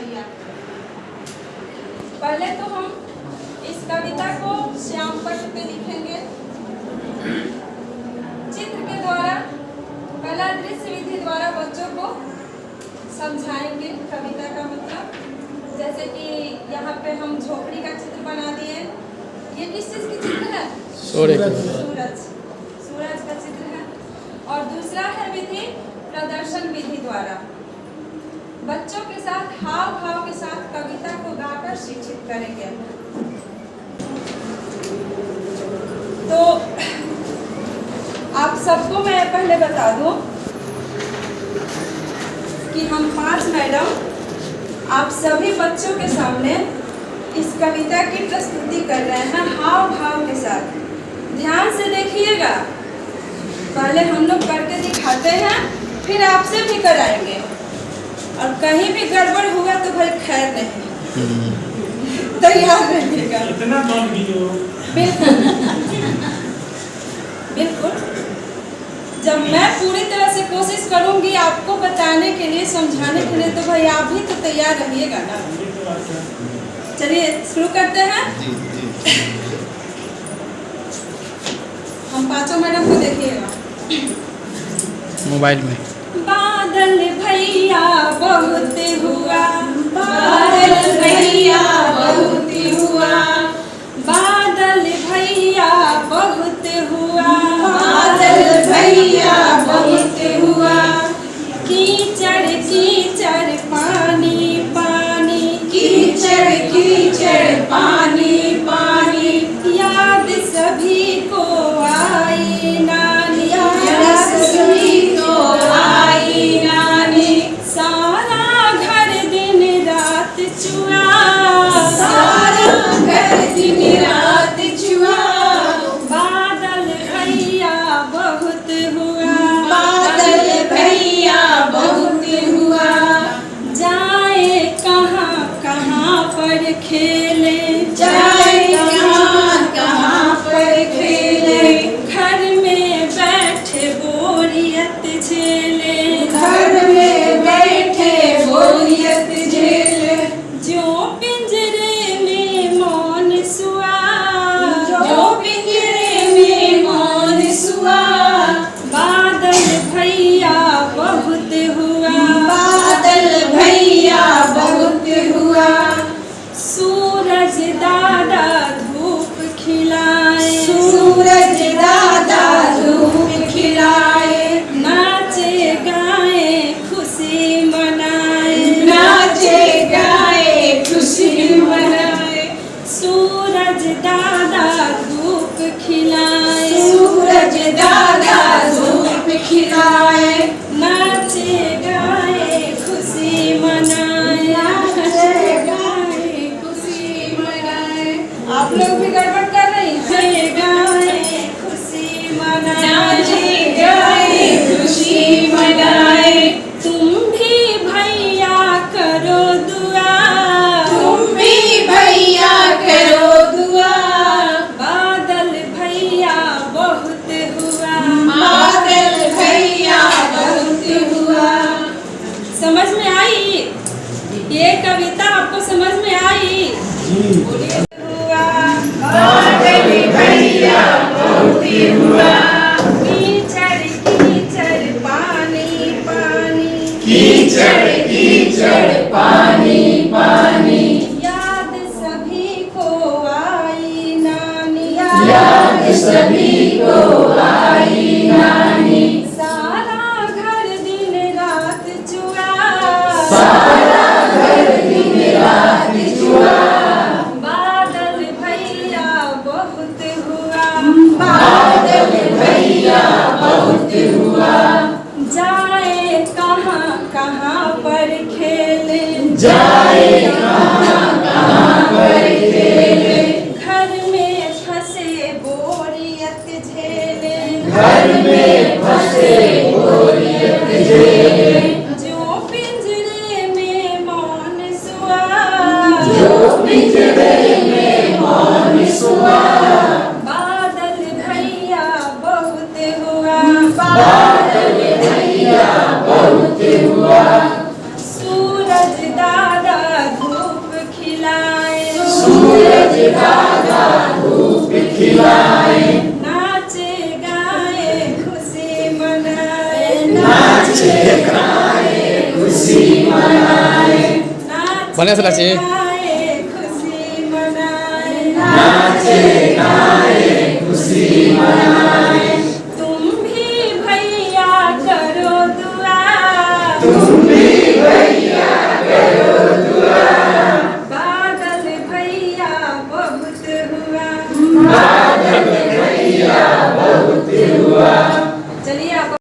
भैया। पहले तो हम इस कविता को श्याम पट्ट पे लिखेंगे चित्र के द्वारा, कला दृश्य विधि द्वारा बच्चों को समझाएंगे कविता का मतलब। जैसे कि यहाँ पे हम झोपड़ी का चित्र बना दिए। ये किस चीज की चित्र है? सूरज का चित्र है। और दूसरा है विधि प्रदर्शन विधि द्वारा बच्चों के साथ हाव भाव के साथ कविता को गाकर शिक्षित करेंगे। तो आप सबको मैं पहले बता दूं कि हम 5 मैडम आप सभी बच्चों के सामने इस कविता की प्रस्तुति कर रहे हैं हाव भाव के साथ। ध्यान से देखिएगा। पहले हम लोग करके दिखाते हैं, फिर आपसे भी कराएंगे। और कहीं भी गड़बड़ हुआ तो भाई खैर नहीं, तैयार रहिएगा। इतना बिल्कुल बिल्कुल। जब मैं पूरी तरह से कोशिश करूंगी आपको बताने के लिए, समझाने के लिए, तो भाई आप भी तो तैयार रहिएगा ना। चलिए शुरू करते हैं। हम 5 मैडम को देखिएगा मोबाइल में। बादल भैया बहुत हुआ, बादल भैया बहुत हुआ, बादल भैया बहुत हुआ, बादल भैया बहुत हुआ। कीचड़ कीचड़ पानी पानी, कीचड़ कीचड़ पानी पानी, याद सभी को आई नानी, याद सभी को आई नानी। सारा घर दिन रात चुआ, सारा घर दिन रात चुआ। बादल भैया बहुत हुआ, बादल भैया बहुत हुआ। जाए कहाँ कहाँ पर खेले, जाए कहाँ कहाँ पर खेले। घर में बैठे बोरियत झेले, घर में बैठे बोरियत झेले। जो पिंजरे में मौन सुआ, जो पिंजरे में मौन सुआ। बादल भैया बहुत हुआ, बादल भैया बहुत हुआ। सूरज दादा धूप खिलाए, सूरज दादा धूप खिलाए। नाचे गाए खुशी मनाए, नाचे गाए खुशी मनाए। सूरज दादा धूप खिलाए, सूरज दादा धूप खिलाए। नाचे गाए खुशी मनाए, नाचे गाए खुशी मनाए। आप लोग भी गड़बड़ कर रही हैं। गाए खुशी मनाए, नाचे गाए खुशी मनाए। तुम भी भैया करो दुआ, तुम भी भैया करो दुआ। बादल भैया बहुत हुआ, बादल भैया बहुत हुआ। समझ में आई? ये कविता आपको समझ में आई? हुआ बादल भैया बहुत हुआ। कीचड़ कीचड़ पानी पानी, कीचड़ कीचड़ पानी पानी। याद सभी को आई नानी, याद सभी को आई नानी। सारा घर दिन रात चुआ, सारा घर दिन रात चुआ। बादल भैया बहुत हुआ, बादल भैया बहुत हुआ। जाए कहाँ कहाँ पर खेले, जाए कहाँ कहाँ पर खेले। घर में फंसे बोरियत झेले, घर में फंसे बोरियत झेले। जो पिंजरे में मौन सुआ, जो पिंजरे में मौन सुआ। बादल भैया बहुत हुआ, बादल भैया बहुत हुआ। सूरज दादा नाचे गाए खुशी मनाए बढ़िया से नाचिए। गाए खुशी मनाए